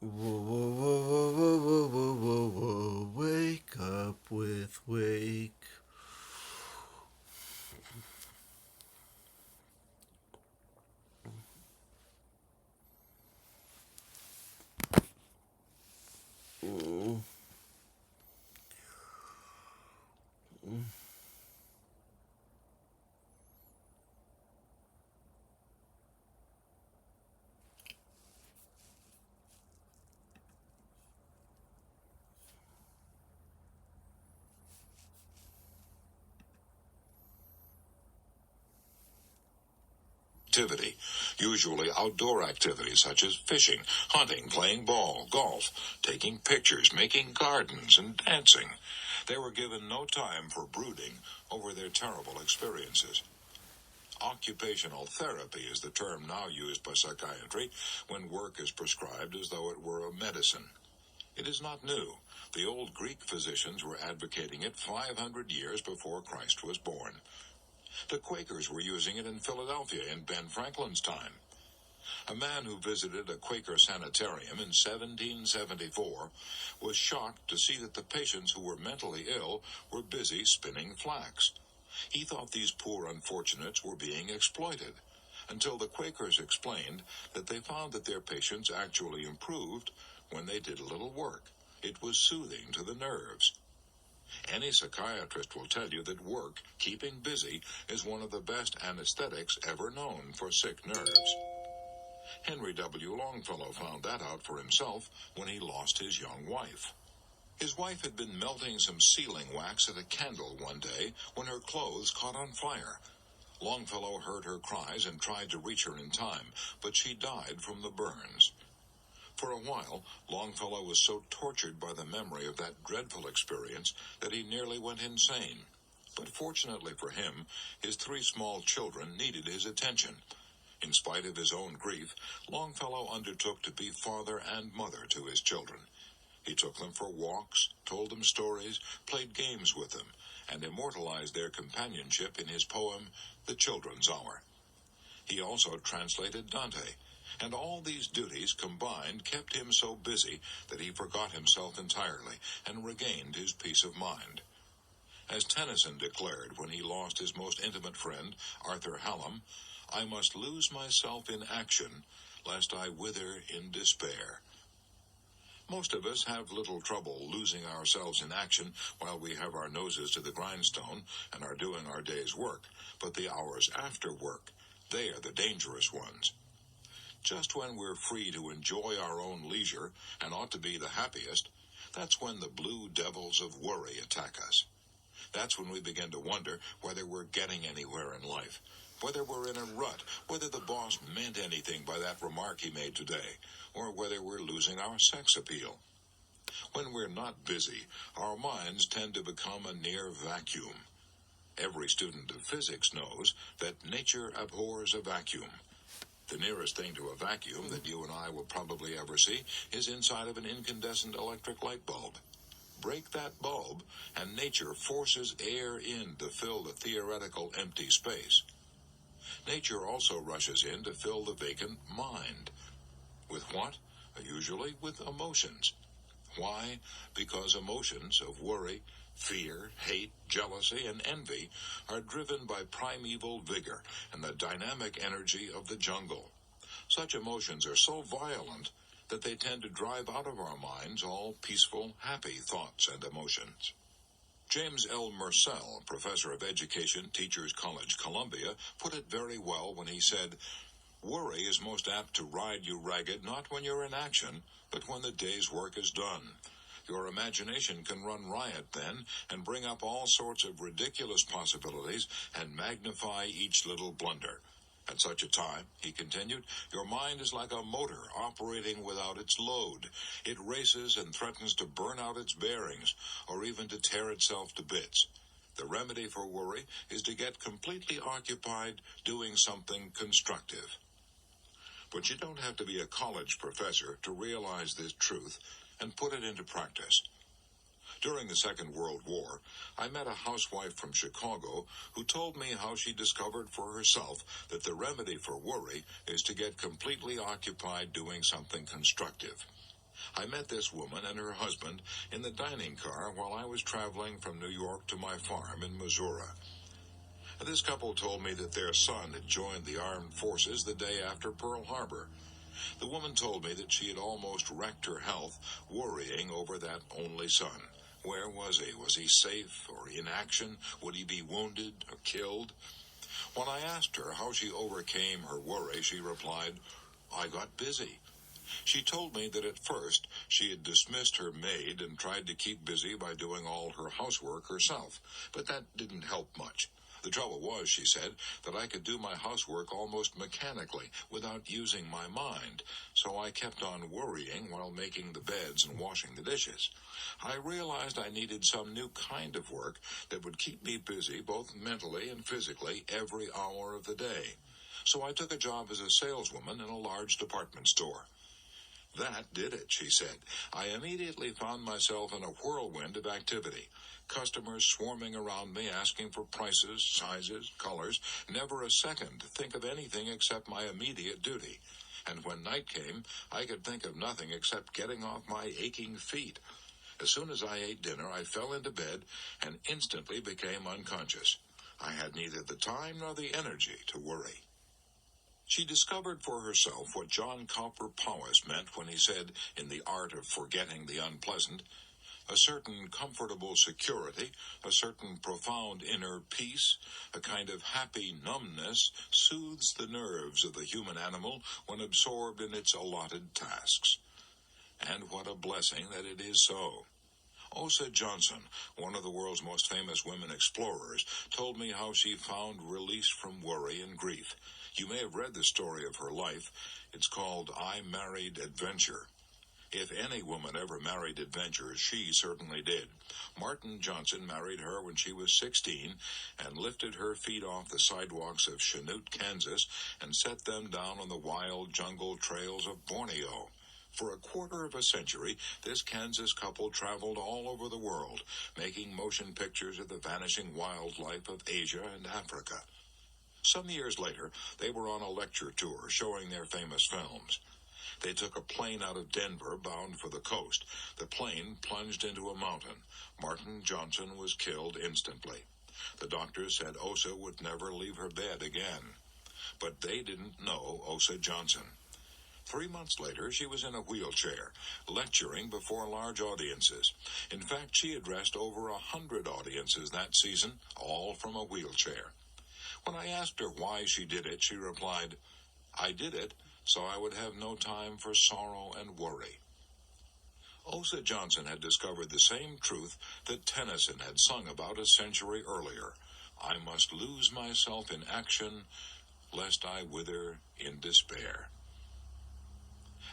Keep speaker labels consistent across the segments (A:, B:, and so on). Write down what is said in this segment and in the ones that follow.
A: Whoa, whoa, whoa, whoa, whoa, whoa, whoa, whoa, wake up with wake. Mm,
B: Activity, usually outdoor activities such as fishing, hunting, playing ball, golf, taking pictures, making gardens, and dancing. They were given no time for brooding over their terrible experiences. Occupational therapy is the term now used by psychiatry when work is prescribed as though it were a medicine. It is not new. The old Greek physicians were advocating it 500 years before Christ was born. The Quakers were using it in Philadelphia in Ben Franklin's time. A man who visited a Quaker sanitarium in 1774 was shocked to see that the patients who were mentally ill were busy spinning flax. He thought these poor unfortunates were being exploited, until the Quakers explained that they found that their patients actually improved when they did a little work. It was soothing to the nerves. Any psychiatrist will tell you that work, keeping busy, is one of the best anesthetics ever known for sick nerves. Henry W. Longfellow found that out for himself when he lost his young wife. His wife had been melting some sealing wax at a candle one day when her clothes caught on fire. Longfellow heard her cries and tried to reach her in time, but she died from the burns. For a while, Longfellow was so tortured by the memory of that dreadful experience that he nearly went insane. But fortunately for him, his 3 small children needed his attention. In spite of his own grief, Longfellow undertook to be father and mother to his children. He took them for walks, told them stories, played games with them, and immortalized their companionship in his poem, The Children's Hour. He also translated Dante, and all these duties combined kept him so busy that he forgot himself entirely and regained his peace of mind. As Tennyson declared when he lost his most intimate friend, Arthur Hallam, "I must lose myself in action, lest I wither in despair." Most of us have little trouble losing ourselves in action while we have our noses to the grindstone and are doing our day's work, but the hours after work, they are the dangerous ones. Just when we're free to enjoy our own leisure and ought to be the happiest, that's when the blue devils of worry attack us. That's when we begin to wonder whether we're getting anywhere in life, whether we're in a rut, whether the boss meant anything by that remark he made today, or whether we're losing our sex appeal. When we're not busy, our minds tend to become a near vacuum. Every student of physics knows that nature abhors a vacuum. The nearest thing to a vacuum that you and I will probably ever see is inside of an incandescent electric light bulb. Break that bulb, and nature forces air in to fill the theoretical empty space. Nature also rushes in to fill the vacant mind. With what? Usually with emotions. Why? Because emotions of worry, fear, hate, jealousy, and envy are driven by primeval vigor and the dynamic energy of the jungle. Such emotions are so violent that they tend to drive out of our minds all peaceful, happy thoughts and emotions. James L. Mersell, professor of education, Teachers College, Columbia, put it very well when he said, "Worry is most apt to ride you ragged not when you're in action, but when the day's work is done. Your imagination can run riot then and bring up all sorts of ridiculous possibilities and magnify each little blunder. At such a time," he continued, "your mind is like a motor operating without its load. It races and threatens to burn out its bearings or even to tear itself to bits. The remedy for worry is to get completely occupied doing something constructive." But you don't have to be a college professor to realize this truth and put it into practice. During the Second World War, I met a housewife from Chicago who told me how she discovered for herself that the remedy for worry is to get completely occupied doing something constructive. I met this woman and her husband in the dining car while I was traveling from New York to my farm in Missouri. This couple told me that their son had joined the armed forces the day after Pearl Harbor. The woman told me that she had almost wrecked her health worrying over that only son. Where was he? Was he safe or in action? Would he be wounded or killed? When I asked her how she overcame her worry, she replied, "I got busy." She told me that at first she had dismissed her maid and tried to keep busy by doing all her housework herself, but that didn't help much. The trouble was, she said, that I could do my housework almost mechanically without using my mind, so I kept on worrying while making the beds and washing the dishes. I realized I needed some new kind of work that would keep me busy both mentally and physically every hour of the day. So I took a job as a saleswoman in a large department store. That did it, she said. I immediately found myself in a whirlwind of activity. Customers swarming around me asking for prices, sizes, colors, never a second to think of anything except my immediate duty. And when night came, I could think of nothing except getting off my aching feet. As soon as I ate dinner, I fell into bed and instantly became unconscious. I had neither the time nor the energy to worry. She discovered for herself what John Cowper Powys meant when he said, in The Art of Forgetting the Unpleasant, a certain comfortable security, a certain profound inner peace, a kind of happy numbness soothes the nerves of the human animal when absorbed in its allotted tasks. And what a blessing that it is so. Osa Johnson, one of the world's most famous women explorers, told me how she found release from worry and grief. You may have read the story of her life. It's called I Married Adventure. If any woman ever married adventure, she certainly did. Martin Johnson married her when she was 16 and lifted her feet off the sidewalks of Chanute, Kansas, and set them down on the wild jungle trails of Borneo. For a quarter of a century, this Kansas couple traveled all over the world, making motion pictures of the vanishing wildlife of Asia and Africa. Some years later, they were on a lecture tour showing their famous films. They took a plane out of Denver bound for the coast. The plane plunged into a mountain. Martin Johnson was killed instantly. The doctors said Osa would never leave her bed again. But they didn't know Osa Johnson. 3 months later, she was in a wheelchair, lecturing before large audiences. In fact, she addressed over 100 audiences that season, all from a wheelchair. When I asked her why she did it, she replied, "I did it so I would have no time for sorrow and worry." Osa Johnson had discovered the same truth that Tennyson had sung about a century earlier. I must lose myself in action, lest I wither in despair.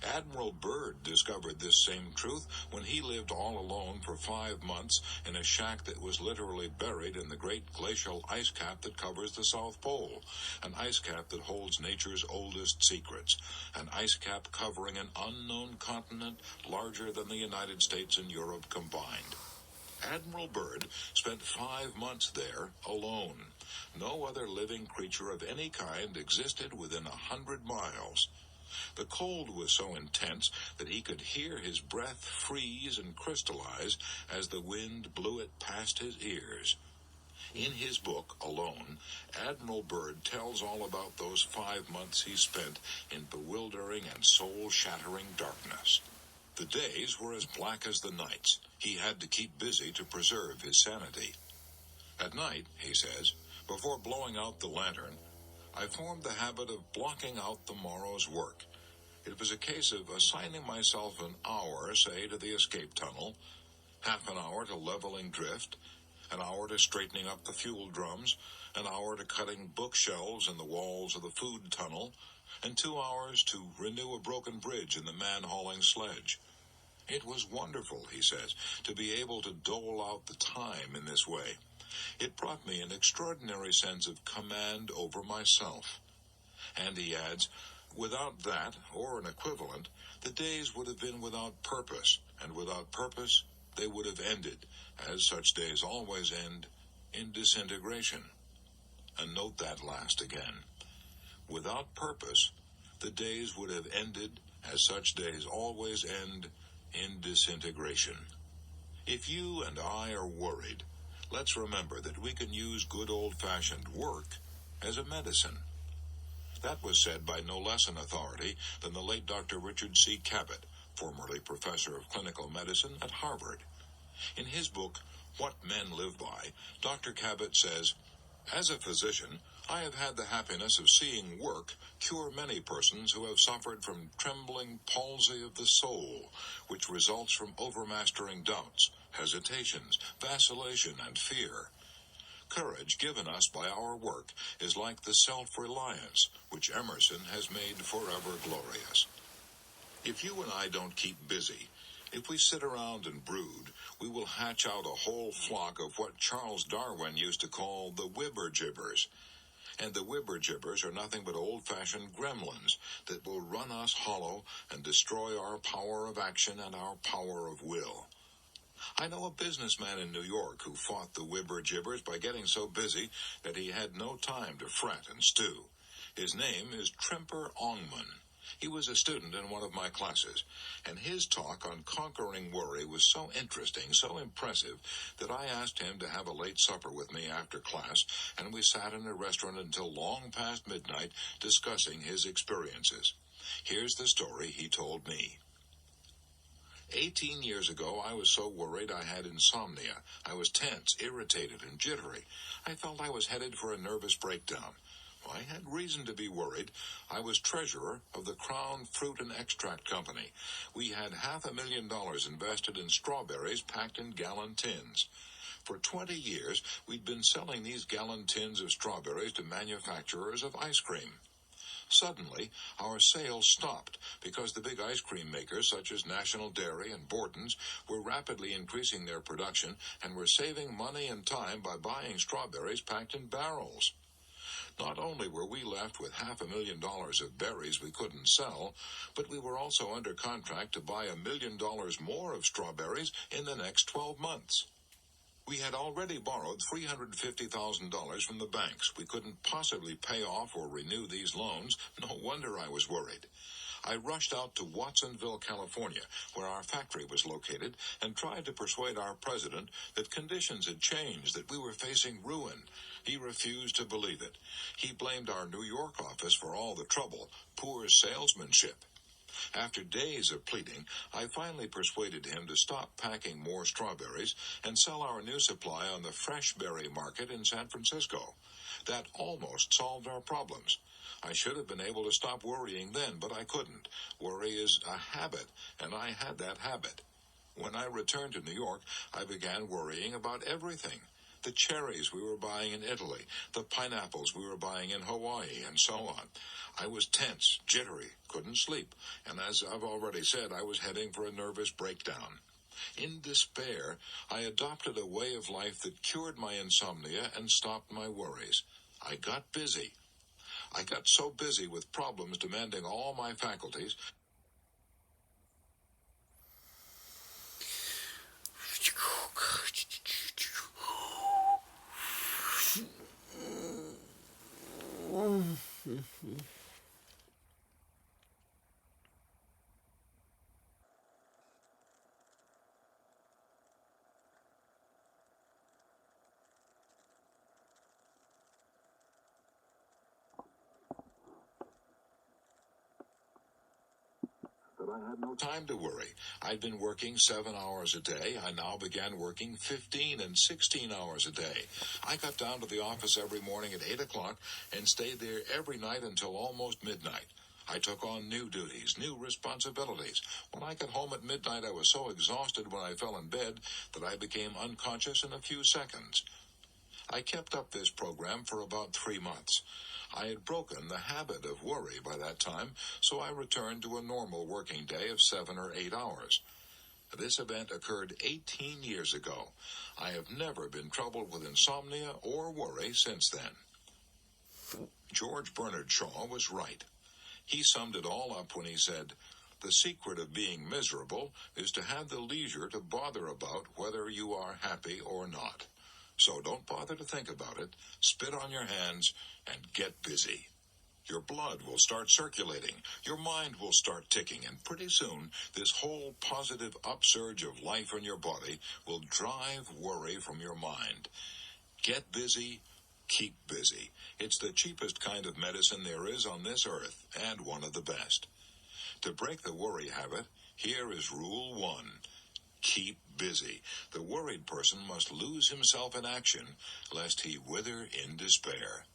B: Admiral Byrd discovered this same truth when he lived all alone for 5 months in a shack that was literally buried in the great glacial ice cap that covers the South Pole, an ice cap that holds nature's oldest secrets, an ice cap covering an unknown continent larger than the United States and Europe combined. Admiral Byrd spent 5 months there alone. No other living creature of any kind existed within 100 miles. The cold was so intense that he could hear his breath freeze and crystallize as the wind blew it past his ears. In his book, Alone, Admiral Byrd tells all about those 5 months he spent in bewildering and soul-shattering darkness. The days were as black as the nights. He had to keep busy to preserve his sanity. At night, he says, before blowing out the lantern, I formed the habit of blocking out the morrow's work. It was a case of assigning myself an hour, say, to the escape tunnel, half an hour to leveling drift, an hour to straightening up the fuel drums, an hour to cutting bookshelves in the walls of the food tunnel, and 2 hours to renew a broken bridge in the man-hauling sledge. It was wonderful, he says, to be able to dole out the time in this way. It brought me an extraordinary sense of command over myself. And he adds, without that, or an equivalent, the days would have been without purpose, and without purpose, they would have ended, as such days always end, in disintegration. And note that last again. Without purpose, the days would have ended, as such days always end, in disintegration. If you and I are worried, let's remember that we can use good old-fashioned work as a medicine. That was said by no less an authority than the late Dr. Richard C. Cabot, formerly professor of clinical medicine at Harvard. In his book, What Men Live By, Dr. Cabot says, "As a physician, I have had the happiness of seeing work cure many persons who have suffered from trembling palsy of the soul, which results from overmastering doubts, hesitations, vacillation, and fear. Courage given us by our work is like the self-reliance which Emerson has made forever glorious. If you and I don't keep busy, if we sit around and brood, we will hatch out a whole flock of what Charles Darwin used to call the whibber-gibbers. And the whibber-gibbers are nothing but old-fashioned gremlins that will run us hollow and destroy our power of action and our power of will. I know a businessman in New York who fought the whibber-gibbers by getting so busy that he had no time to fret and stew. His name is Trimper Ongman. He was a student in one of my classes, and his talk on conquering worry was so interesting, so impressive, that I asked him to have a late supper with me after class, and we sat in a restaurant until long past midnight discussing his experiences. Here's the story he told me. 18 years ago, I was so worried I had insomnia. I was tense, irritated, and jittery. I felt I was headed for a nervous breakdown. I had reason to be worried. I was treasurer of the Crown Fruit and Extract Company. We had $500,000 invested in strawberries packed in gallon tins. For 20 years, we'd been selling these gallon tins of strawberries to manufacturers of ice cream. Suddenly, our sales stopped because the big ice cream makers, such as National Dairy and Borton's, were rapidly increasing their production and were saving money and time by buying strawberries packed in barrels. Not only were we left with $500,000 of berries we couldn't sell, but we were also under contract to buy $1 million more of strawberries in the next 12 months. We had already borrowed $350,000 from the banks. We couldn't possibly pay off or renew these loans. No wonder I was worried. I rushed out to Watsonville, California, where our factory was located, and tried to persuade our president that conditions had changed, that we were facing ruin. He refused to believe it. He blamed our New York office for all the trouble, poor salesmanship. After days of pleading, I finally persuaded him to stop packing more strawberries and sell our new supply on the fresh berry market in San Francisco. That almost solved our problems. I should have been able to stop worrying then, but I couldn't. Worry is a habit, and I had that habit. When I returned to New York, I began worrying about everything. The cherries we were buying in Italy, the pineapples we were buying in Hawaii, and so on. I was tense, jittery, couldn't sleep, and as I've already said, I was heading for a nervous breakdown. In despair, I adopted a way of life that cured my insomnia and stopped my worries. I got busy. I got so busy with problems demanding all my faculties. But I had no time to worry. I'd been working 7 hours a day. I now began working 15 and 16 hours a day. I got down to the office every morning at 8 o'clock and stayed there every night until almost midnight. I took on new duties, new responsibilities. When I got home at midnight, I was so exhausted when I fell in bed that I became unconscious in a few seconds. I kept up this program for about 3 months. I had broken the habit of worry by that time, so I returned to a normal working day of 7 or 8 hours. This event occurred 18 years ago. I have never been troubled with insomnia or worry since then. George Bernard Shaw was right. He summed it all up when he said, "The secret of being miserable is to have the leisure to bother about whether you are happy or not. So don't bother to think about it, spit on your hands, and get busy." Your blood will start circulating, your mind will start ticking, and pretty soon, this whole positive upsurge of life in your body will drive worry from your mind. Get busy, keep busy. It's the cheapest kind of medicine there is on this earth, and one of the best. To break the worry habit, here is Rule 1. Keep busy. The worried person must lose himself in action, lest he wither in despair.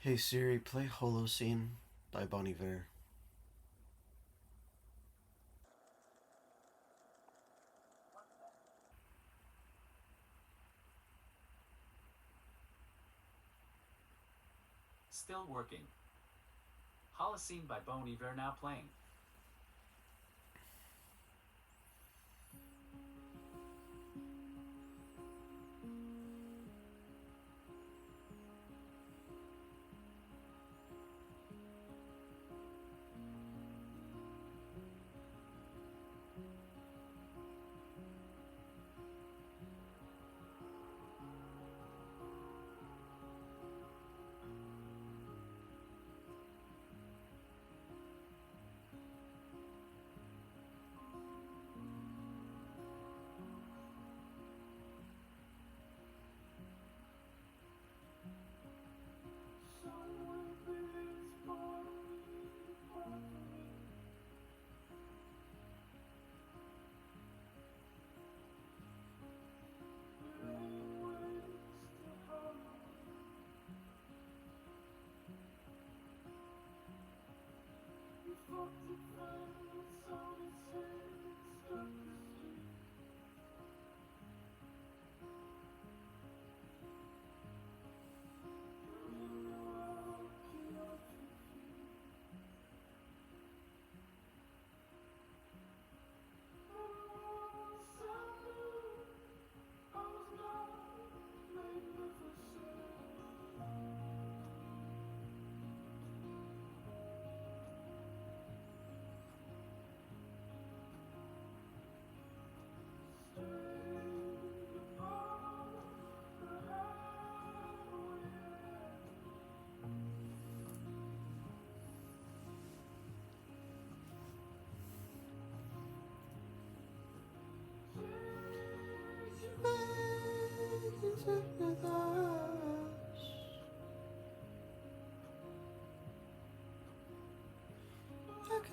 A: Hey Siri, play Holocene by Bon Iver.
C: Still working. Holocene by Bon Iver now playing.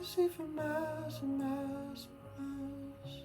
A: see for miles and miles and miles.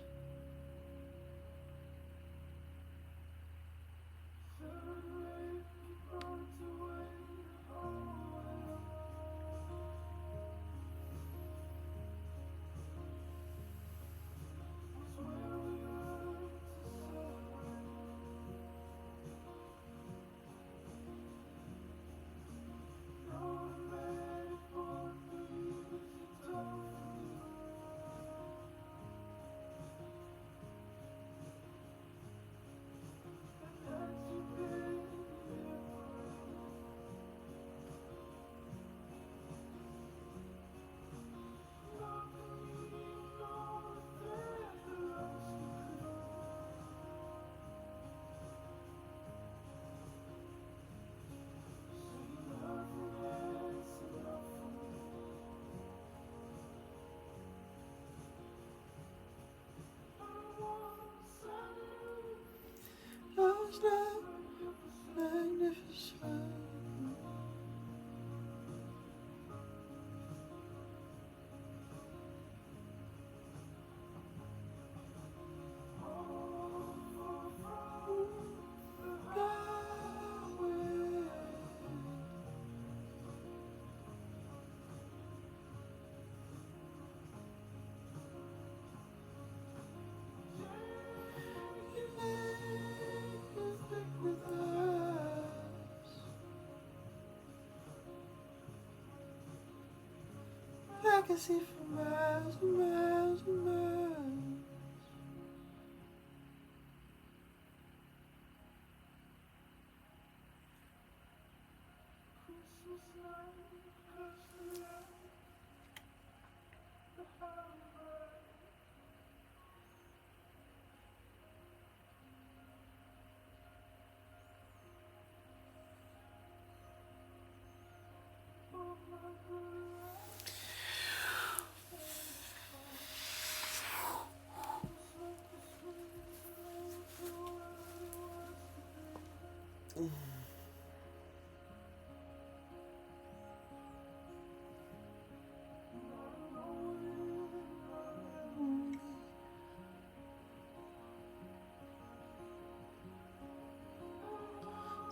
A: I was not magnificent. I can see for miles and miles and miles.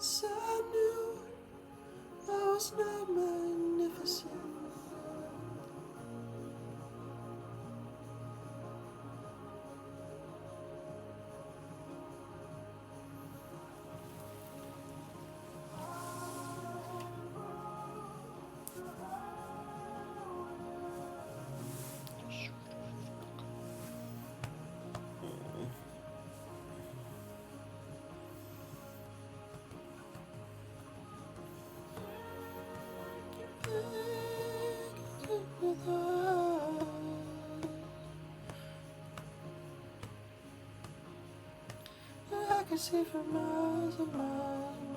A: So I knew I was not magnificent. I can see for miles and miles.